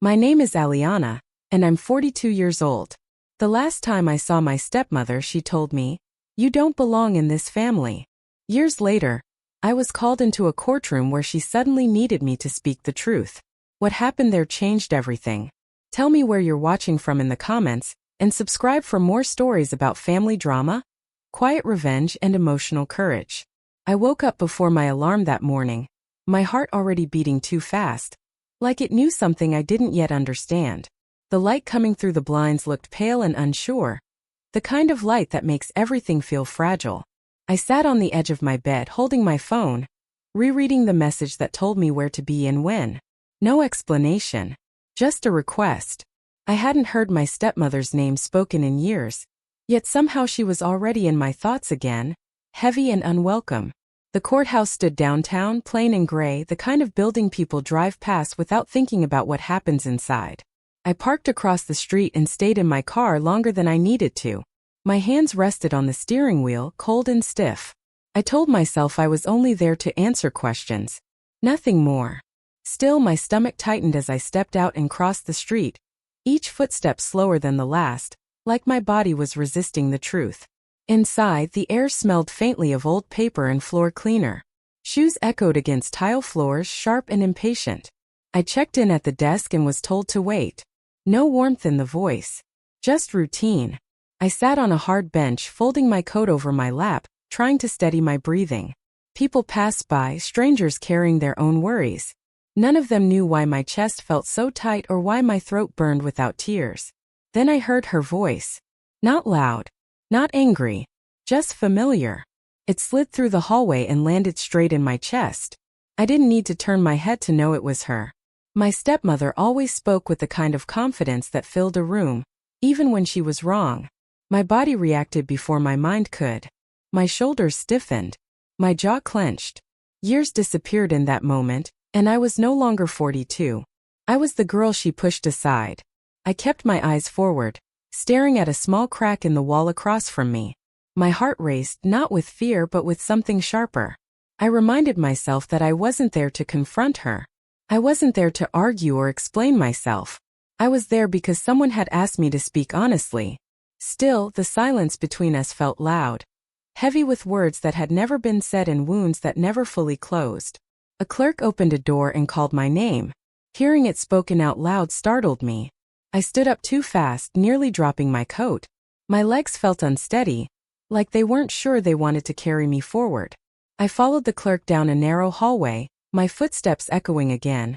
My name is Aliana, and I'm 42 years old. The last time I saw my stepmother, she told me, "You don't belong in this family." Years later, I was called into a courtroom where she suddenly needed me to speak the truth. What happened there changed everything. Tell me where you're watching from in the comments, and subscribe for more stories about family drama, quiet revenge, and emotional courage. I woke up before my alarm that morning, my heart already beating too fast, like it knew something I didn't yet understand. The light coming through the blinds looked pale and unsure, the kind of light that makes everything feel fragile. I sat on the edge of my bed holding my phone, rereading the message that told me where to be and when. No explanation, just a request. I hadn't heard my stepmother's name spoken in years, yet somehow she was already in my thoughts again, heavy and unwelcome. The courthouse stood downtown, plain and gray, the kind of building people drive past without thinking about what happens inside. I parked across the street and stayed in my car longer than I needed to. My hands rested on the steering wheel, cold and stiff. I told myself I was only there to answer questions, nothing more. Still, my stomach tightened as I stepped out and crossed the street, each footstep slower than the last, like my body was resisting the truth. Inside, the air smelled faintly of old paper and floor cleaner. Shoes echoed against tile floors, sharp and impatient. I checked in at the desk and was told to wait. No warmth in the voice, just routine. I sat on a hard bench, folding my coat over my lap, trying to steady my breathing. People passed by, strangers carrying their own worries. None of them knew why my chest felt so tight or why my throat burned without tears. Then I heard her voice. Not loud, not angry, just familiar. It slid through the hallway and landed straight in my chest. I didn't need to turn my head to know it was her. My stepmother always spoke with the kind of confidence that filled a room, even when she was wrong. My body reacted before my mind could. My shoulders stiffened. My jaw clenched. Years disappeared in that moment, and I was no longer 42. I was the girl she pushed aside. I kept my eyes forward, staring at a small crack in the wall across from me. My heart raced, not with fear but with something sharper. I reminded myself that I wasn't there to confront her. I wasn't there to argue or explain myself. I was there because someone had asked me to speak honestly. Still, the silence between us felt loud, heavy with words that had never been said and wounds that never fully closed. A clerk opened a door and called my name. Hearing it spoken out loud startled me. I stood up too fast, nearly dropping my coat. My legs felt unsteady, like they weren't sure they wanted to carry me forward. I followed the clerk down a narrow hallway, my footsteps echoing again.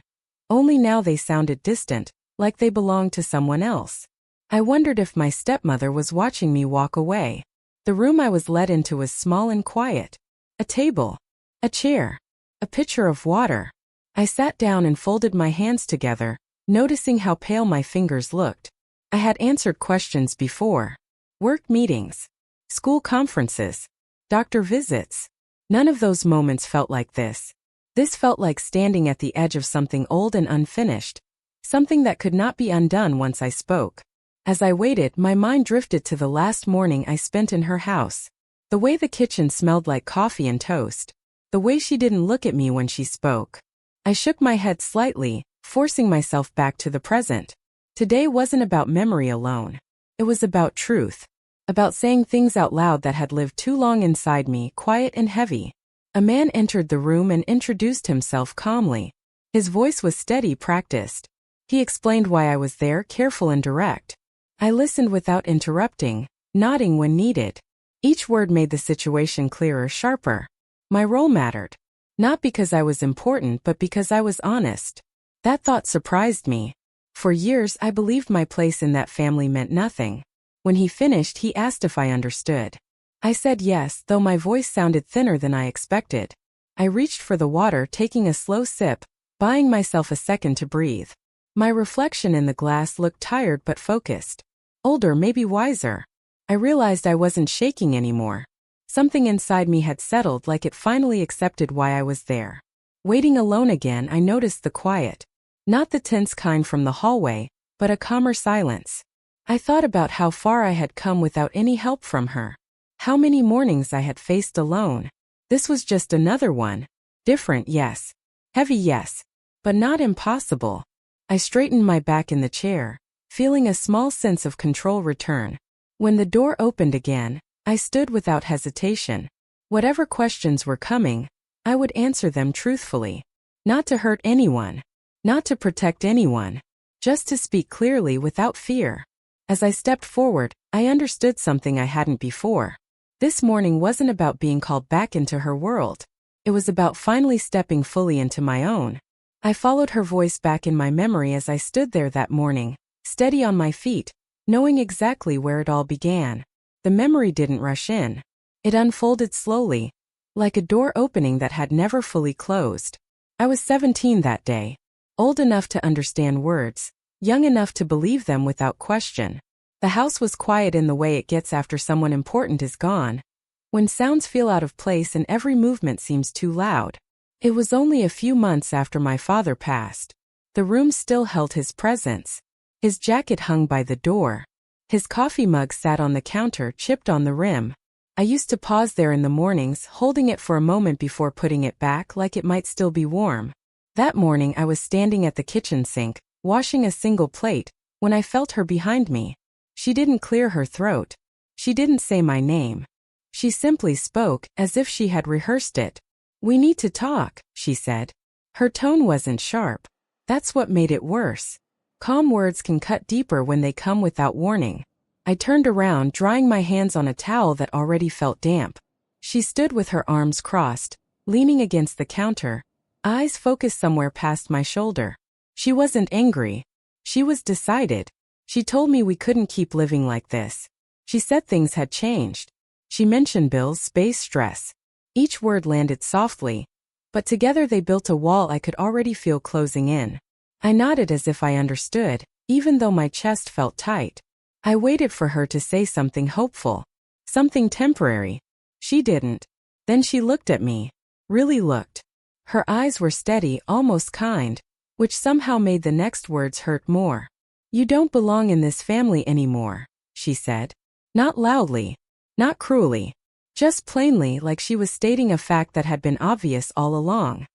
Only now they sounded distant, like they belonged to someone else. I wondered if my stepmother was watching me walk away. The room I was led into was small and quiet. A table, a chair, a pitcher of water. I sat down and folded my hands together, noticing how pale my fingers looked. I had answered questions before. Work meetings, school conferences, doctor visits. None of those moments felt like this. This felt like standing at the edge of something old and unfinished, something that could not be undone once I spoke. As I waited, my mind drifted to the last morning I spent in her house. The way the kitchen smelled like coffee and toast. The way she didn't look at me when she spoke. I shook my head slightly, forcing myself back to the present. Today wasn't about memory alone. It was about truth. About saying things out loud that had lived too long inside me, quiet and heavy. A man entered the room and introduced himself calmly. His voice was steady, practiced. He explained why I was there, careful and direct. I listened without interrupting, nodding when needed. Each word made the situation clearer, sharper. My role mattered. Not because I was important but because I was honest. That thought surprised me. For years I believed my place in that family meant nothing. When he finished, he asked if I understood. I said yes, though my voice sounded thinner than I expected. I reached for the water, taking a slow sip, buying myself a second to breathe. My reflection in the glass looked tired but focused. Older, maybe wiser. I realized I wasn't shaking anymore. Something inside me had settled, like it finally accepted why I was there. Waiting alone again, I noticed the quiet. Not the tense kind from the hallway, but a calmer silence. I thought about how far I had come without any help from her. How many mornings I had faced alone. This was just another one. Different, yes. Heavy, yes. But not impossible. I straightened my back in the chair, feeling a small sense of control return. When the door opened again, I stood without hesitation. Whatever questions were coming, I would answer them truthfully. Not to hurt anyone. Not to protect anyone. Just to speak clearly without fear. As I stepped forward, I understood something I hadn't before. This morning wasn't about being called back into her world. It was about finally stepping fully into my own. I followed her voice back in my memory as I stood there that morning, steady on my feet, knowing exactly where it all began. The memory didn't rush in. It unfolded slowly, like a door opening that had never fully closed. I was 17 that day, old enough to understand words, young enough to believe them without question. The house was quiet in the way it gets after someone important is gone, when sounds feel out of place and every movement seems too loud. It was only a few months after my father passed. The room still held his presence. His jacket hung by the door. His coffee mug sat on the counter, chipped on the rim. I used to pause there in the mornings, holding it for a moment before putting it back like it might still be warm. That morning I was standing at the kitchen sink, washing a single plate, when I felt her behind me. She didn't clear her throat. She didn't say my name. She simply spoke, as if she had rehearsed it. "We need to talk," she said. Her tone wasn't sharp. That's what made it worse. Calm words can cut deeper when they come without warning. I turned around, drying my hands on a towel that already felt damp. She stood with her arms crossed, leaning against the counter, eyes focused somewhere past my shoulder. She wasn't angry. She was decided. She told me we couldn't keep living like this. She said things had changed. She mentioned bills, space, stress. Each word landed softly, but together they built a wall I could already feel closing in. I nodded as if I understood, even though my chest felt tight. I waited for her to say something hopeful, something temporary. She didn't. Then she looked at me. Really looked. Her eyes were steady, almost kind, which somehow made the next words hurt more. "You don't belong in this family anymore," she said. Not loudly, not cruelly. Just plainly, like she was stating a fact that had been obvious all along.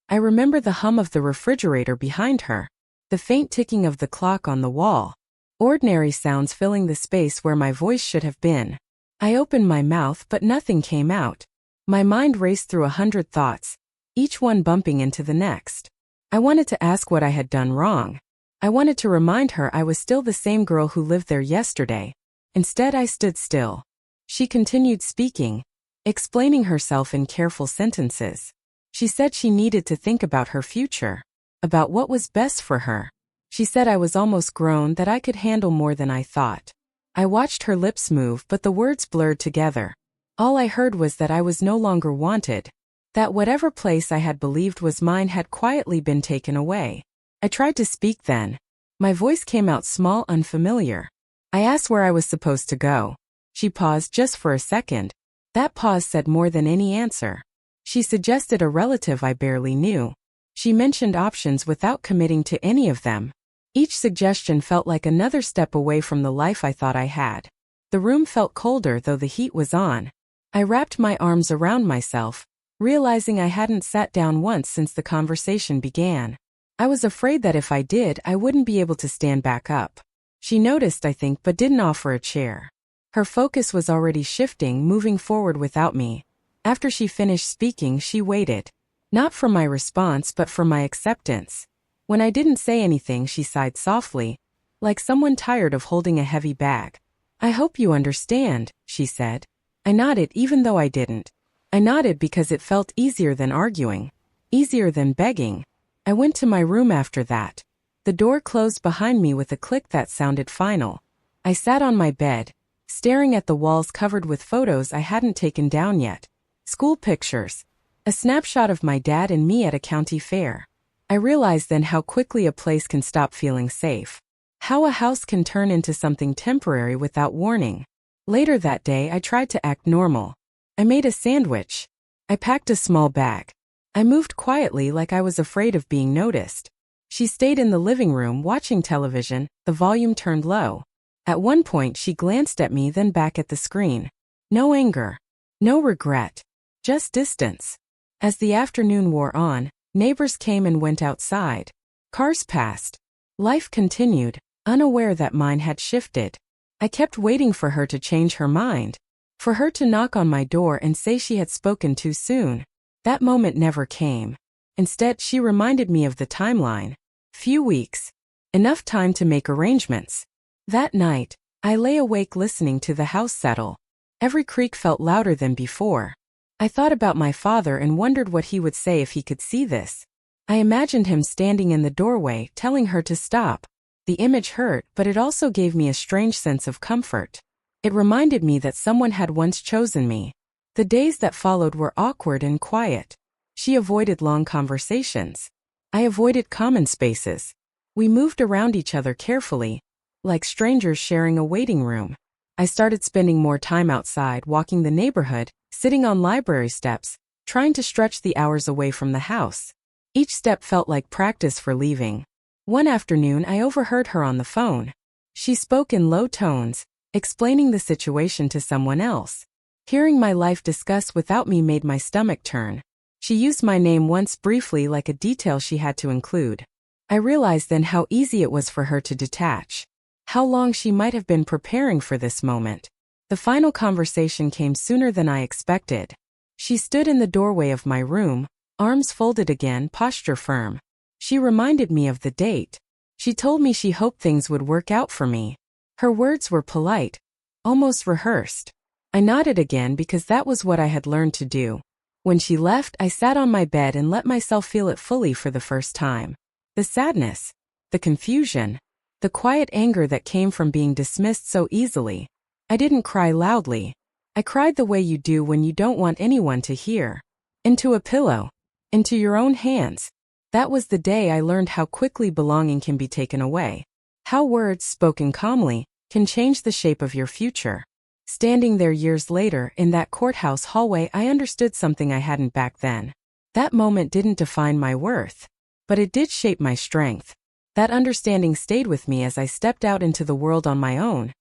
I remember the hum of the refrigerator behind her, the faint ticking of the clock on the wall, ordinary sounds filling the space where my voice should have been. I opened my mouth but nothing came out. My mind raced through 100 thoughts, each one bumping into the next. I wanted to ask what I had done wrong. I wanted to remind her I was still the same girl who lived there yesterday. Instead, I stood still. She continued speaking, explaining herself in careful sentences. She said she needed to think about her future, about what was best for her. She said I was almost grown, that I could handle more than I thought. I watched her lips move, but the words blurred together. All I heard was that I was no longer wanted, that whatever place I had believed was mine had quietly been taken away. I tried to speak then. My voice came out small, unfamiliar. I asked where I was supposed to go. She paused just for a second. That pause said more than any answer. She suggested a relative I barely knew. She mentioned options without committing to any of them. Each suggestion felt like another step away from the life I thought I had. The room felt colder though the heat was on. I wrapped my arms around myself, realizing I hadn't sat down once since the conversation began. I was afraid that if I did, I wouldn't be able to stand back up. She noticed, I think, but didn't offer a chair. Her focus was already shifting, moving forward without me. After she finished speaking, she waited. Not for my response, but for my acceptance. When I didn't say anything, she sighed softly, like someone tired of holding a heavy bag. "I hope you understand," she said. I nodded even though I didn't. I nodded because it felt easier than arguing, easier than begging. I went to my room after that. The door closed behind me with a click that sounded final. I sat on my bed, staring at the walls covered with photos I hadn't taken down yet. School pictures. A snapshot of my dad and me at a county fair. I realized then how quickly a place can stop feeling safe. How a house can turn into something temporary without warning. Later that day, I tried to act normal. I made a sandwich. I packed a small bag. I moved quietly like I was afraid of being noticed. She stayed in the living room watching television, the volume turned low. At one point she glanced at me, then back at the screen. No anger. No regret. Just distance. As the afternoon wore on, neighbors came and went outside. Cars passed. Life continued, unaware that mine had shifted. I kept waiting for her to change her mind, for her to knock on my door and say she had spoken too soon. That moment never came. Instead, she reminded me of the timeline. Few weeks. Enough time to make arrangements. That night, I lay awake listening to the house settle. Every creak felt louder than before. I thought about my father and wondered what he would say if he could see this. I imagined him standing in the doorway, telling her to stop. The image hurt, but it also gave me a strange sense of comfort. It reminded me that someone had once chosen me. The days that followed were awkward and quiet. She avoided long conversations. I avoided common spaces. We moved around each other carefully, like strangers sharing a waiting room. I started spending more time outside, walking the neighborhood, sitting on library steps, trying to stretch the hours away from the house. Each step felt like practice for leaving. One afternoon, I overheard her on the phone. She spoke in low tones, explaining the situation to someone else. Hearing my life discussed without me made my stomach turn. She used my name once briefly, like a detail she had to include. I realized then how easy it was for her to detach. How long she might have been preparing for this moment. The final conversation came sooner than I expected. She stood in the doorway of my room, arms folded again, posture firm. She reminded me of the date. She told me she hoped things would work out for me. Her words were polite, almost rehearsed. I nodded again because that was what I had learned to do. When she left, I sat on my bed and let myself feel it fully for the first time. The sadness, the confusion, the quiet anger that came from being dismissed so easily. I didn't cry loudly. I cried the way you do when you don't want anyone to hear. Into a pillow. Into your own hands. That was the day I learned how quickly belonging can be taken away. How words, spoken calmly, can change the shape of your future. Standing there years later in that courthouse hallway, I understood something I hadn't back then. That moment didn't define my worth, but it did shape my strength. That understanding stayed with me as I stepped out into the world on my own,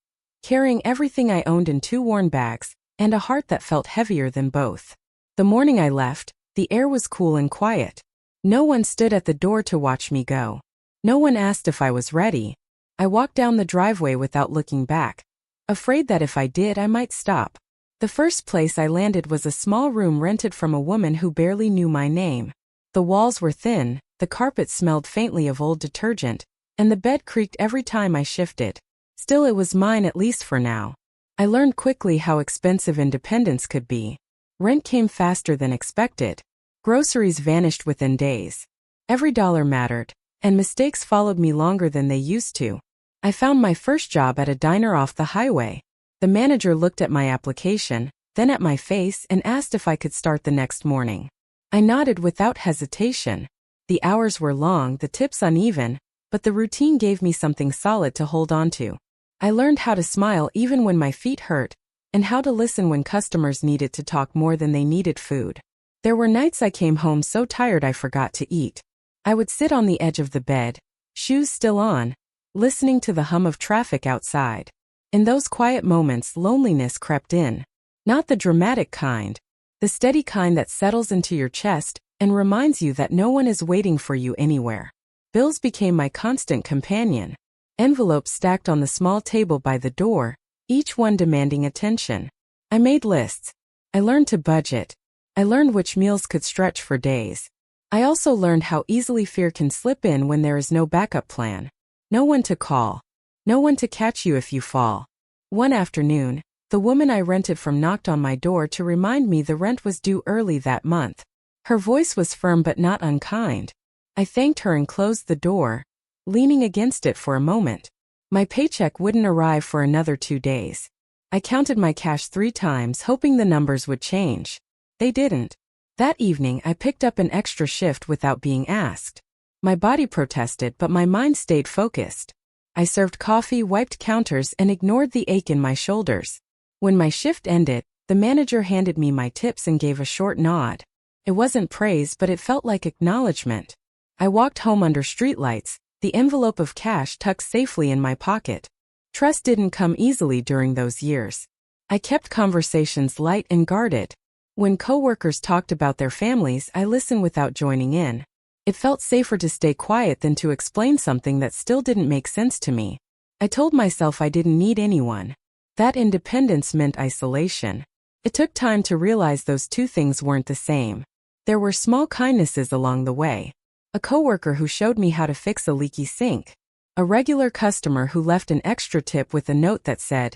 carrying everything I owned in 2 worn bags, and a heart that felt heavier than both. The morning I left, the air was cool and quiet. No one stood at the door to watch me go. No one asked if I was ready. I walked down the driveway without looking back, afraid that if I did, I might stop. The first place I landed was a small room rented from a woman who barely knew my name. The walls were thin, the carpet smelled faintly of old detergent, and the bed creaked every time I shifted. Still, it was mine, at least for now. I learned quickly how expensive independence could be. Rent came faster than expected. Groceries vanished within days. Every dollar mattered, and mistakes followed me longer than they used to. I found my first job at a diner off the highway. The manager looked at my application, then at my face, and asked if I could start the next morning. I nodded without hesitation. The hours were long, the tips uneven, but the routine gave me something solid to hold on to. I learned how to smile even when my feet hurt, and how to listen when customers needed to talk more than they needed food. There were nights I came home so tired I forgot to eat. I would sit on the edge of the bed, shoes still on, listening to the hum of traffic outside. In those quiet moments, loneliness crept in. Not the dramatic kind, the steady kind that settles into your chest and reminds you that no one is waiting for you anywhere. Bills became my constant companion. Envelopes stacked on the small table by the door, each one demanding attention. I made lists. I learned to budget. I learned which meals could stretch for days. I also learned how easily fear can slip in when there is no backup plan. No one to call. No one to catch you if you fall. One afternoon, the woman I rented from knocked on my door to remind me the rent was due early that month. Her voice was firm but not unkind. I thanked her and closed the door, leaning against it for a moment. My paycheck wouldn't arrive for another 2 days. I counted my cash 3 times, hoping the numbers would change. They didn't. That evening, I picked up an extra shift without being asked. My body protested, but my mind stayed focused. I served coffee, wiped counters, and ignored the ache in my shoulders. When my shift ended, the manager handed me my tips and gave a short nod. It wasn't praise, but it felt like acknowledgement. I walked home under streetlights, the envelope of cash tucked safely in my pocket. Trust didn't come easily during those years. I kept conversations light and guarded. When coworkers talked about their families, I listened without joining in. It felt safer to stay quiet than to explain something that still didn't make sense to me. I told myself I didn't need anyone. That independence meant isolation. It took time to realize those two things weren't the same. There were small kindnesses along the way. A coworker who showed me how to fix a leaky sink. A regular customer who left an extra tip with a note that said,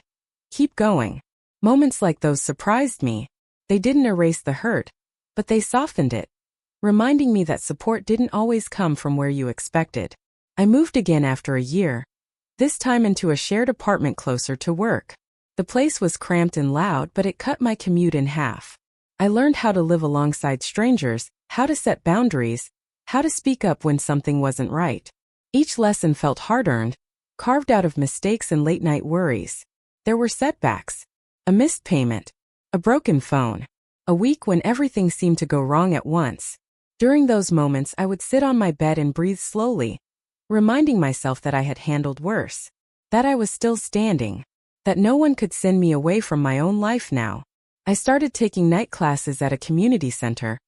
"Keep going." Moments like those surprised me. They didn't erase the hurt, but they softened it, reminding me that support didn't always come from where you expected. I moved again after a year, this time into a shared apartment closer to work. The place was cramped and loud, but it cut my commute in half. I learned how to live alongside strangers, how to set boundaries, how to speak up when something wasn't right. Each lesson felt hard-earned, carved out of mistakes and late-night worries. There were setbacks. A missed payment. A broken phone. A week when everything seemed to go wrong at once. During those moments, I would sit on my bed and breathe slowly, reminding myself that I had handled worse. That I was still standing. That no one could send me away from my own life now. I started taking night classes at a community center,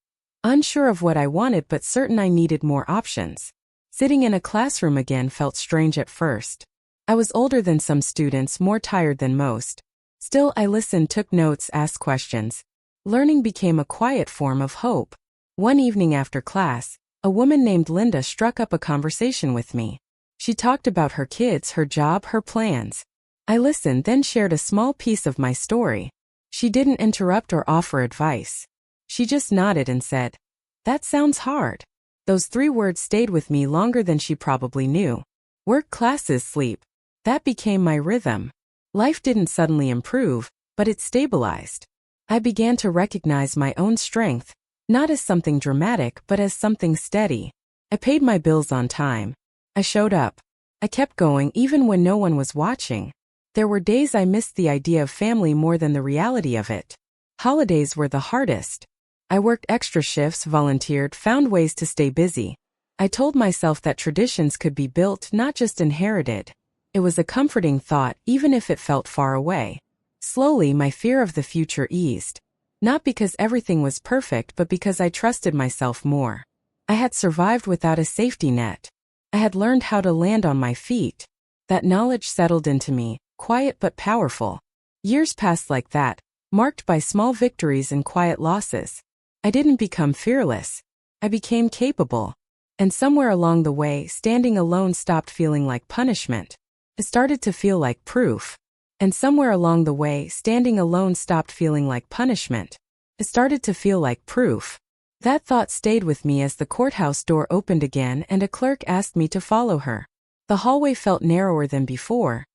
unsure of what I wanted but certain I needed more options. Sitting in a classroom again felt strange at first. I was older than some students, more tired than most. Still, I listened, took notes, asked questions. Learning became a quiet form of hope. One evening after class, a woman named Linda struck up a conversation with me. She talked about her kids, her job, her plans. I listened, then shared a small piece of my story. She didn't interrupt or offer advice. She just nodded and said, "That sounds hard." Those 3 words stayed with me longer than she probably knew. Work, classes, sleep. That became my rhythm. Life didn't suddenly improve, but it stabilized. I began to recognize my own strength, not as something dramatic but as something steady. I paid my bills on time. I showed up. I kept going even when no one was watching. There were days I missed the idea of family more than the reality of it. Holidays were the hardest. I worked extra shifts, volunteered, found ways to stay busy. I told myself that traditions could be built, not just inherited. It was a comforting thought, even if it felt far away. Slowly, my fear of the future eased. Not because everything was perfect, but because I trusted myself more. I had survived without a safety net. I had learned how to land on my feet. That knowledge settled into me, quiet but powerful. Years passed like that, marked by small victories and quiet losses. I didn't become fearless. I became capable. And somewhere along the way, standing alone stopped feeling like punishment. It started to feel like proof. And somewhere along the way, standing alone stopped feeling like punishment. It started to feel like proof. That thought stayed with me as the courthouse door opened again and a clerk asked me to follow her. The hallway felt narrower than before.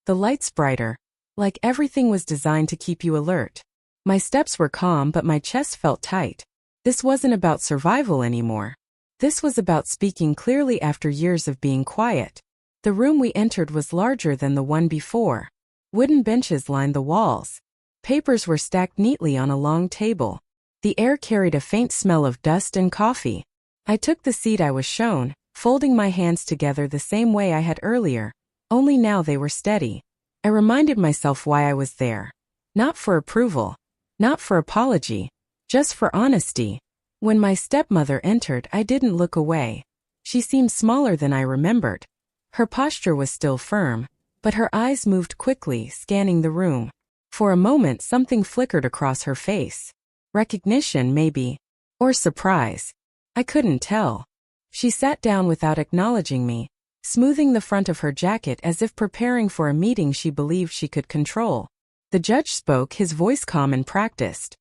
The lights brighter. Like everything was designed to keep you alert. My steps were calm, but my chest felt tight. This wasn't about survival anymore. This was about speaking clearly after years of being quiet. The room we entered was larger than the one before. Wooden benches lined the walls. Papers were stacked neatly on a long table. The air carried a faint smell of dust and coffee. I took the seat I was shown, folding my hands together the same way I had earlier, only now they were steady. I reminded myself why I was there. Not for approval. Not for apology. Just for honesty. When my stepmother entered, I didn't look away. She seemed smaller than I remembered. Her posture was still firm, but her eyes moved quickly, scanning the room. For a moment, something flickered across her face. Recognition, maybe. Or surprise. I couldn't tell. She sat down without acknowledging me, smoothing the front of her jacket as if preparing for a meeting she believed she could control. The judge spoke, his voice calm and practiced.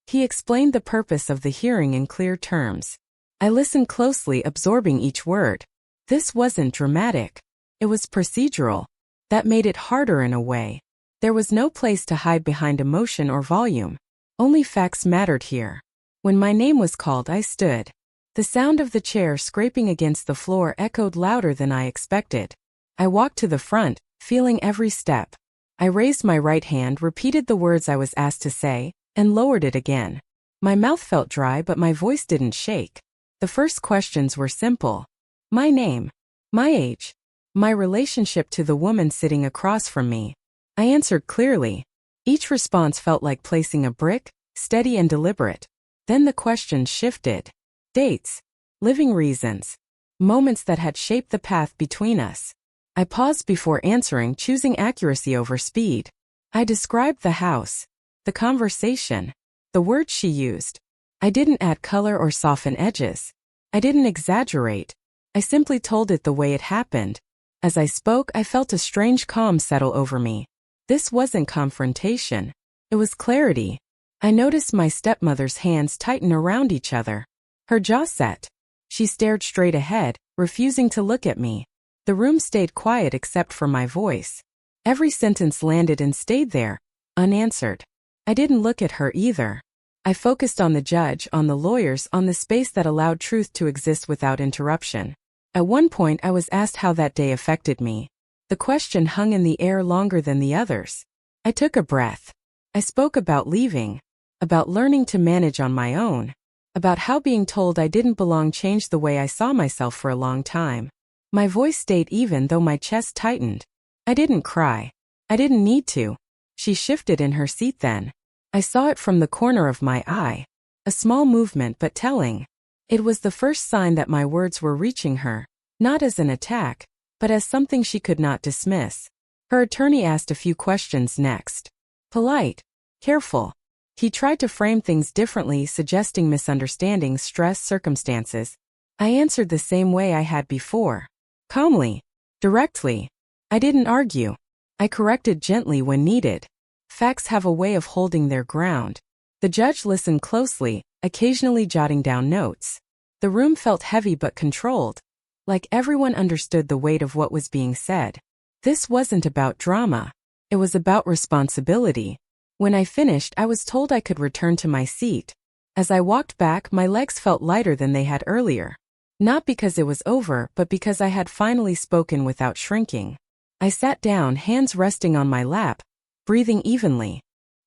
He explained the purpose of the hearing in clear terms. I listened closely, absorbing each word. This wasn't dramatic. It was procedural. That made it harder in a way. There was no place to hide behind emotion or volume. Only facts mattered here. When my name was called, I stood. The sound of the chair scraping against the floor echoed louder than I expected. I walked to the front, feeling every step. I raised my right hand, repeated the words I was asked to say, and lowered it again. My mouth felt dry, but my voice didn't shake. The first questions were simple. My name. My age. My relationship to the woman sitting across from me. I answered clearly. Each response felt like placing a brick, steady and deliberate. Then the questions shifted. Dates. living reasons, moments that had shaped the path between us. I paused before answering, choosing accuracy over speed. I described the house, the conversation, the words she used. I didn't add color or soften edges. I didn't exaggerate. I simply told it the way it happened. As I spoke, I felt a strange calm settle over me. This wasn't confrontation. It was clarity. I noticed my stepmother's hands tighten around each other. Her jaw set. She stared straight ahead, refusing to look at me. The room stayed quiet except for my voice. Every sentence landed and stayed there, unanswered. I didn't look at her either. I focused on the judge, on the lawyers, on the space that allowed truth to exist without interruption. At one point I was asked how that day affected me. The question hung in the air longer than the others. I took a breath. I spoke about leaving, about learning to manage on my own, about how being told I didn't belong changed the way I saw myself for a long time. My voice stayed even though my chest tightened. I didn't cry. I didn't need to. She shifted in her seat then. I saw it from the corner of my eye. A small movement but telling. It was the first sign that my words were reaching her, not as an attack, but as something she could not dismiss. Her attorney asked a few questions next. Polite, careful. He tried to frame things differently, suggesting misunderstandings, stress, circumstances. I answered the same way I had before. Calmly. Directly. I didn't argue. I corrected gently when needed. Facts have a way of holding their ground. The judge listened closely, occasionally jotting down notes. The room felt heavy but controlled, like everyone understood the weight of what was being said. This wasn't about drama. It was about responsibility. When I finished, I was told I could return to my seat. As I walked back, my legs felt lighter than they had earlier. Not because it was over, but because I had finally spoken without shrinking. I sat down, hands resting on my lap, breathing evenly.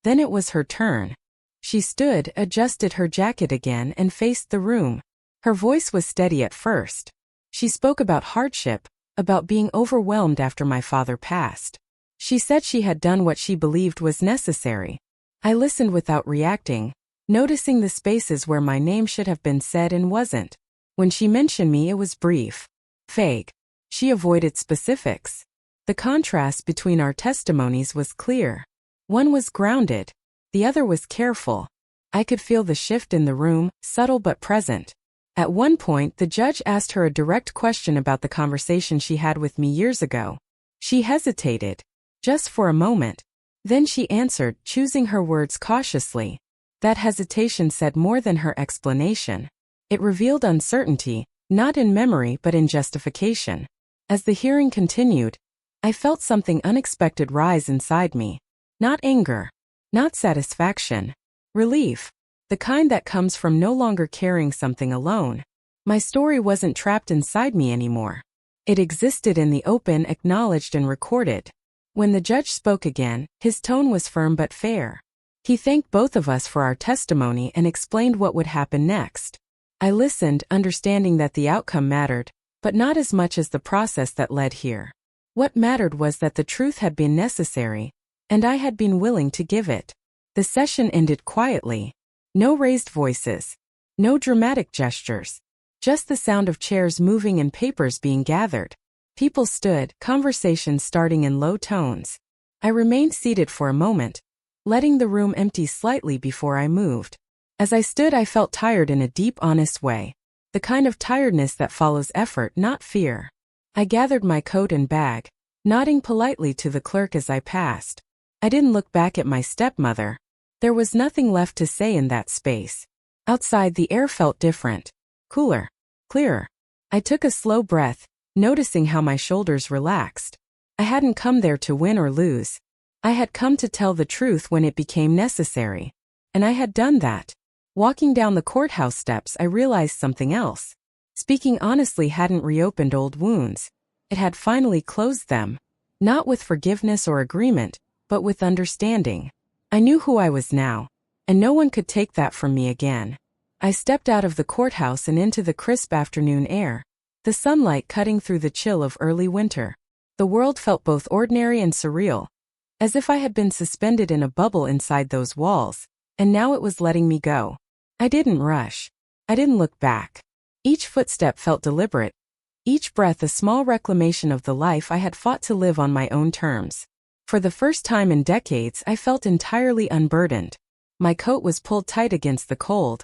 Then it was her turn. She stood, adjusted her jacket again, and faced the room. Her voice was steady at first. She spoke about hardship, about being overwhelmed after my father passed. She said she had done what she believed was necessary. I listened without reacting, noticing the spaces where my name should have been said and wasn't. When she mentioned me, it was brief, vague. She avoided specifics. The contrast between our testimonies was clear. One was grounded. The other was careful. I could feel the shift in the room, subtle but present. At one point, the judge asked her a direct question about the conversation she had with me years ago. She hesitated, just for a moment. Then she answered, choosing her words cautiously. That hesitation said more than her explanation. It revealed uncertainty, not in memory but in justification. As the hearing continued, I felt something unexpected rise inside me. Not anger. Not satisfaction. Relief. The kind that comes from no longer carrying something alone. My story wasn't trapped inside me anymore. It existed in the open, acknowledged and recorded. When the judge spoke again, his tone was firm but fair. He thanked both of us for our testimony and explained what would happen next. I listened, understanding that the outcome mattered, but not as much as the process that led here. What mattered was that the truth had been necessary, and I had been willing to give it. The session ended quietly. No raised voices. No dramatic gestures. Just the sound of chairs moving and papers being gathered. People stood, conversations starting in low tones. I remained seated for a moment, letting the room empty slightly before I moved. As I stood, I felt tired in a deep, honest way. The kind of tiredness that follows effort, not fear. I gathered my coat and bag, nodding politely to the clerk as I passed. I didn't look back at my stepmother. There was nothing left to say in that space. Outside, the air felt different. Cooler. Clearer. I took a slow breath, noticing how my shoulders relaxed. I hadn't come there to win or lose. I had come to tell the truth when it became necessary. And I had done that. Walking down the courthouse steps, I realized something else. Speaking honestly hadn't reopened old wounds. It had finally closed them. Not with forgiveness or agreement, but with understanding. I knew who I was now, and no one could take that from me again. I stepped out of the courthouse and into the crisp afternoon air, the sunlight cutting through the chill of early winter. The world felt both ordinary and surreal, as if I had been suspended in a bubble inside those walls, and now it was letting me go. I didn't rush. I didn't look back. Each footstep felt deliberate, each breath a small reclamation of the life I had fought to live on my own terms. For the first time in decades, I felt entirely unburdened. My coat was pulled tight against the cold,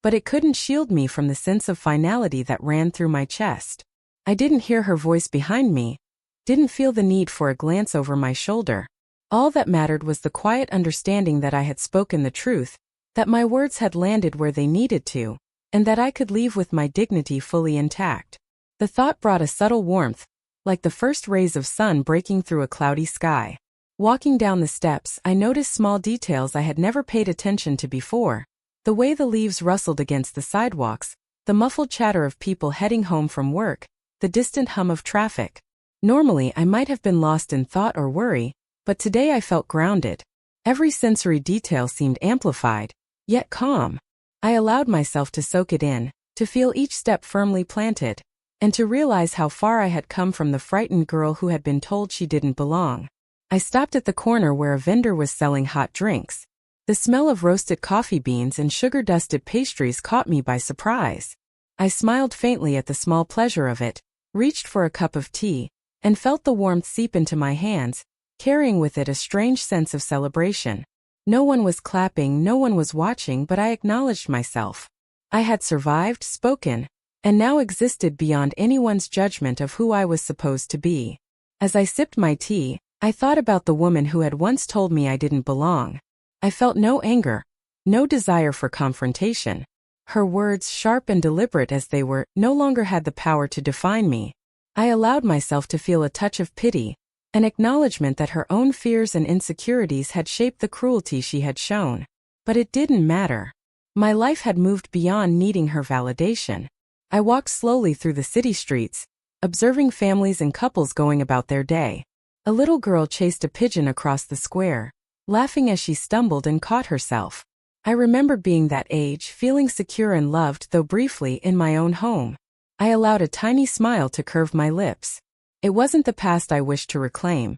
but it couldn't shield me from the sense of finality that ran through my chest. I didn't hear her voice behind me, didn't feel the need for a glance over my shoulder. All that mattered was the quiet understanding that I had spoken the truth, that my words had landed where they needed to, and that I could leave with my dignity fully intact. The thought brought a subtle warmth, like the first rays of sun breaking through a cloudy sky. Walking down the steps, I noticed small details I had never paid attention to before. The way the leaves rustled against the sidewalks, the muffled chatter of people heading home from work, the distant hum of traffic. Normally, I might have been lost in thought or worry, but today I felt grounded. Every sensory detail seemed amplified, yet calm. I allowed myself to soak it in, to feel each step firmly planted, and to realize how far I had come from the frightened girl who had been told she didn't belong. I stopped at the corner where a vendor was selling hot drinks. The smell of roasted coffee beans and sugar-dusted pastries caught me by surprise. I smiled faintly at the small pleasure of it, reached for a cup of tea, and felt the warmth seep into my hands, carrying with it a strange sense of celebration. No one was clapping, no one was watching, but I acknowledged myself. I had survived, spoken, and now existed beyond anyone's judgment of who I was supposed to be. As I sipped my tea, I thought about the woman who had once told me I didn't belong. I felt no anger, no desire for confrontation. Her words, sharp and deliberate as they were, no longer had the power to define me. I allowed myself to feel a touch of pity, an acknowledgement that her own fears and insecurities had shaped the cruelty she had shown. But it didn't matter. My life had moved beyond needing her validation. I walked slowly through the city streets, observing families and couples going about their day. A little girl chased a pigeon across the square, laughing as she stumbled and caught herself. I remembered being that age, feeling secure and loved, though briefly, in my own home. I allowed a tiny smile to curve my lips. It wasn't the past I wished to reclaim.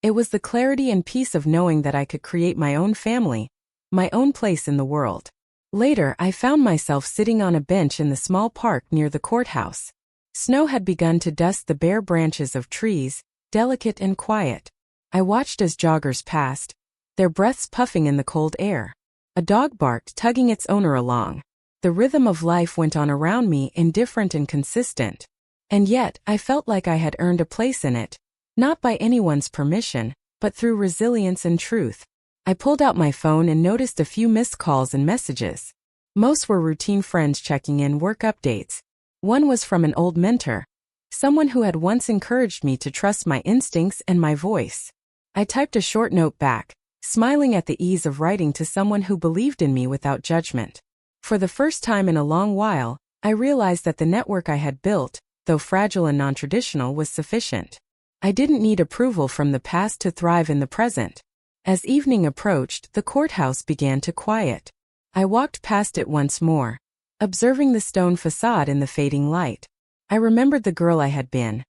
It was the clarity and peace of knowing that I could create my own family, my own place in the world. Later, I found myself sitting on a bench in the small park near the courthouse. Snow had begun to dust the bare branches of trees, delicate and quiet. I watched as joggers passed, their breaths puffing in the cold air. A dog barked, tugging its owner along. The rhythm of life went on around me, indifferent and consistent. And yet, I felt like I had earned a place in it, not by anyone's permission, but through resilience and truth. I pulled out my phone and noticed a few missed calls and messages. Most were routine friends checking in, work updates. One was from an old mentor, someone who had once encouraged me to trust my instincts and my voice. I typed a short note back, smiling at the ease of writing to someone who believed in me without judgment. For the first time in a long while, I realized that the network I had built, though fragile and non-traditional, was sufficient. I didn't need approval from the past to thrive in the present. As evening approached, the courthouse began to quiet. I walked past it once more, observing the stone facade in the fading light. I remembered the girl I had been,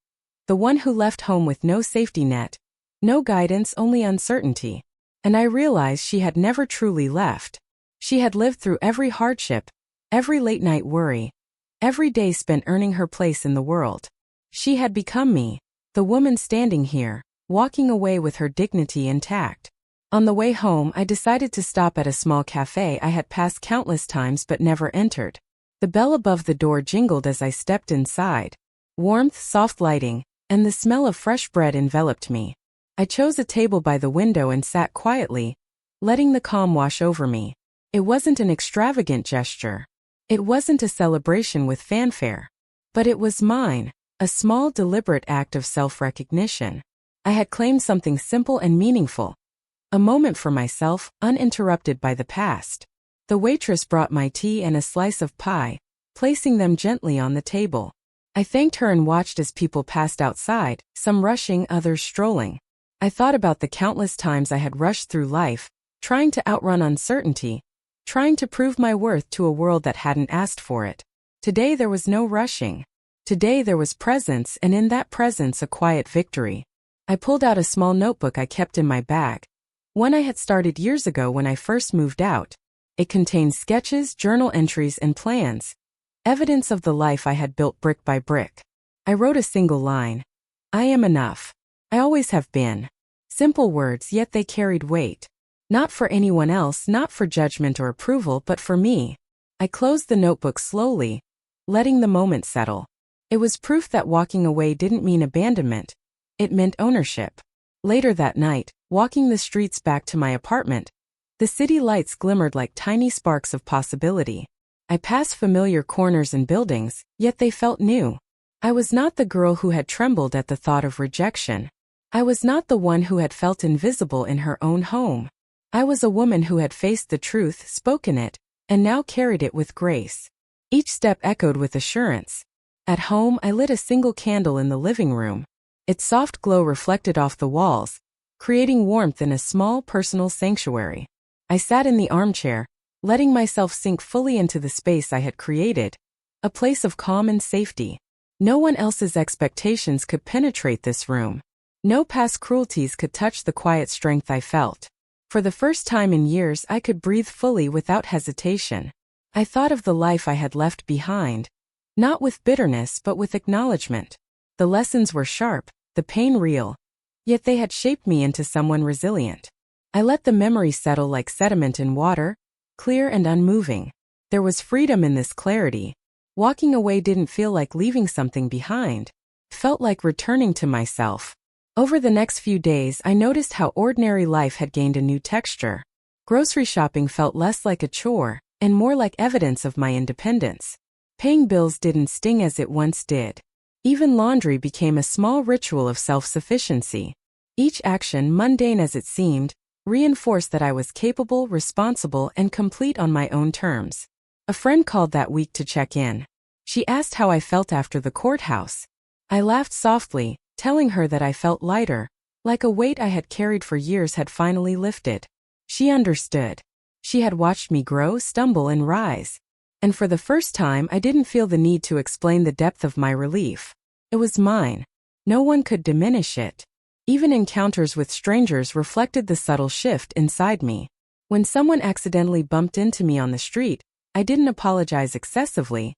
the one who left home with no safety net, no guidance, only uncertainty. And I realized she had never truly left. She had lived through every hardship, every late-night worry, every day spent earning her place in the world. She had become me, the woman standing here, walking away with her dignity intact. On the way home, I decided to stop at a small cafe I had passed countless times but never entered. The bell above the door jingled as I stepped inside. Warmth, soft lighting, and the smell of fresh bread enveloped me. I chose a table by the window and sat quietly, letting the calm wash over me. It wasn't an extravagant gesture. It wasn't a celebration with fanfare. But it was mine, a small, deliberate act of self-recognition. I had claimed something simple and meaningful. A moment for myself, uninterrupted by the past. The waitress brought my tea and a slice of pie, placing them gently on the table. I thanked her and watched as people passed outside, some rushing, others strolling. I thought about the countless times I had rushed through life, trying to outrun uncertainty, trying to prove my worth to a world that hadn't asked for it. Today there was no rushing. Today there was presence, and in that presence a quiet victory. I pulled out a small notebook I kept in my bag, one I had started years ago when I first moved out. It contained sketches, journal entries, and plans. Evidence of the life I had built brick by brick. I wrote a single line. I am enough. I always have been. Simple words, yet they carried weight. Not for anyone else, not for judgment or approval, but for me. I closed the notebook slowly, letting the moment settle. It was proof that walking away didn't mean abandonment. It meant ownership. Later that night, walking the streets back to my apartment, the city lights glimmered like tiny sparks of possibility. I passed familiar corners and buildings, yet they felt new. I was not the girl who had trembled at the thought of rejection. I was not the one who had felt invisible in her own home. I was a woman who had faced the truth, spoken it, and now carried it with grace. Each step echoed with assurance. At home, I lit a single candle in the living room. Its soft glow reflected off the walls, creating warmth in a small personal sanctuary. I sat in the armchair, letting myself sink fully into the space I had created, a place of calm and safety. No one else's expectations could penetrate this room. No past cruelties could touch the quiet strength I felt. For the first time in years, I could breathe fully without hesitation. I thought of the life I had left behind, not with bitterness but with acknowledgement. The lessons were sharp, the pain real, yet they had shaped me into someone resilient. I let the memory settle like sediment in water, clear and unmoving. There was freedom in this clarity. Walking away didn't feel like leaving something behind. It felt like returning to myself. Over the next few days, I noticed how ordinary life had gained a new texture. Grocery shopping felt less like a chore, and more like evidence of my independence. Paying bills didn't sting as it once did. Even laundry became a small ritual of self-sufficiency. Each action, mundane as it seemed, reinforced that I was capable, responsible, and complete on my own terms. A friend called that week to check in. She asked how I felt after the courthouse. I laughed softly, telling her that I felt lighter, like a weight I had carried for years had finally lifted. She understood. She had watched me grow, stumble, and rise. And for the first time, I didn't feel the need to explain the depth of my relief. It was mine. No one could diminish it. Even encounters with strangers reflected the subtle shift inside me. When someone accidentally bumped into me on the street, I didn't apologize excessively,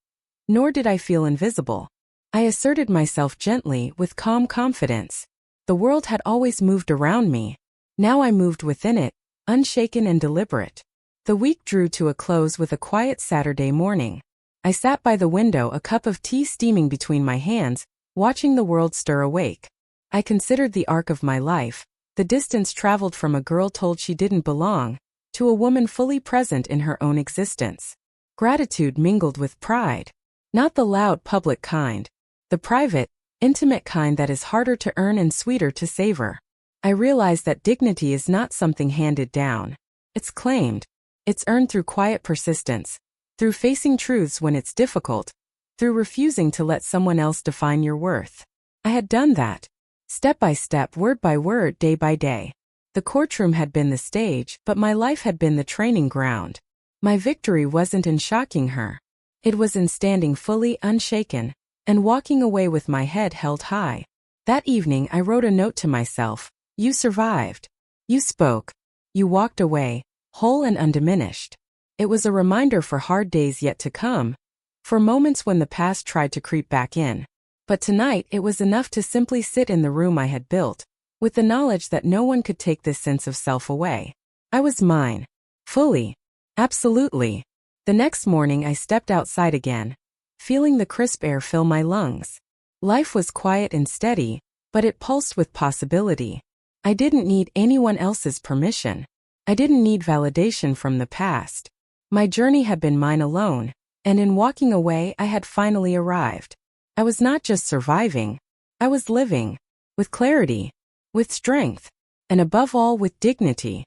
nor did I feel invisible. I asserted myself gently, with calm confidence. The world had always moved around me. Now I moved within it, unshaken and deliberate. The week drew to a close with a quiet Saturday morning. I sat by the window, a cup of tea steaming between my hands, watching the world stir awake. I considered the arc of my life, the distance traveled from a girl told she didn't belong, to a woman fully present in her own existence. Gratitude mingled with pride. Not the loud public kind. The private, intimate kind that is harder to earn and sweeter to savor. I realized that dignity is not something handed down. It's claimed. It's earned through quiet persistence, through facing truths when it's difficult, through refusing to let someone else define your worth. I had done that. Step by step, word by word, day by day. The courtroom had been the stage, but my life had been the training ground. My victory wasn't in shocking her. It was in standing fully unshaken, and walking away with my head held high. That evening I wrote a note to myself. You survived. You spoke. You walked away, whole and undiminished. It was a reminder for hard days yet to come, for moments when the past tried to creep back in. But tonight it was enough to simply sit in the room I had built, with the knowledge that no one could take this sense of self away. I was mine. Fully. Absolutely. The next morning I stepped outside again, feeling the crisp air fill my lungs. Life was quiet and steady, but it pulsed with possibility. I didn't need anyone else's permission. I didn't need validation from the past. My journey had been mine alone, and in walking away I had finally arrived. I was not just surviving. I was living. With clarity. With strength. And above all with dignity.